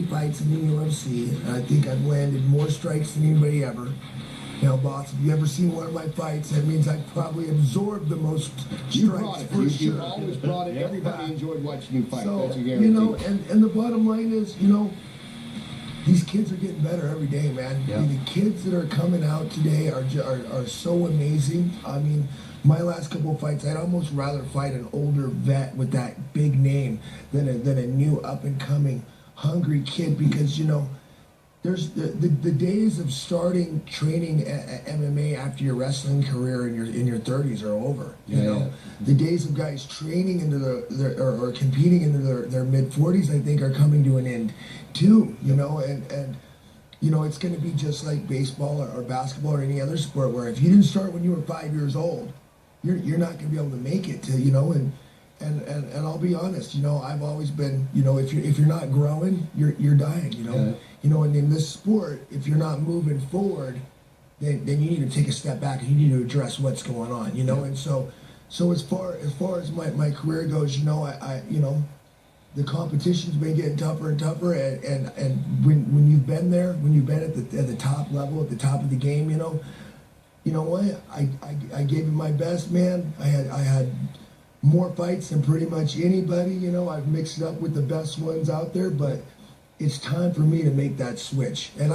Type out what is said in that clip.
Fights in the UFC, and I think I've landed more strikes than anybody ever. Now, boss, if you ever seen one of my fights, that means I've probably absorbed the most You strikes brought it. for sure. You've always brought it. Everybody enjoyed watching you fight. So, That's a guarantee. you know, and the bottom line is, you know, these kids are getting better every day, man. Yeah. I mean, the kids that are coming out today are so amazing. I mean, my last couple of fights, I'd almost rather fight an older vet with that big name than a new up-and-coming hungry kid, because, you know, there's the days of starting training at MMA after your wrestling career in your 30s are over. You know, the days of guys training into or competing into their mid 40s, I think, are coming to an end too. You know, and you know, it's going to be just like baseball or basketball or any other sport, where if you didn't start when you were 5 years old, you're not going to be able to make it to, you know. And I'll be honest, you know, I've always been, you know, if you're not growing, you're dying, you know. Yeah. You know, and in this sport, if you're not moving forward, then you need to take a step back and you need to address what's going on, you know. And so as far as my career goes, you know, I you know, the competition's been getting tougher and tougher, and when you've been there, when you've been at the top level, at the top of the game, you know what, I gave it my best, man. I had more fights than pretty much anybody, you know. I've mixed it up with the best ones out there, but it's time for me to make that switch. And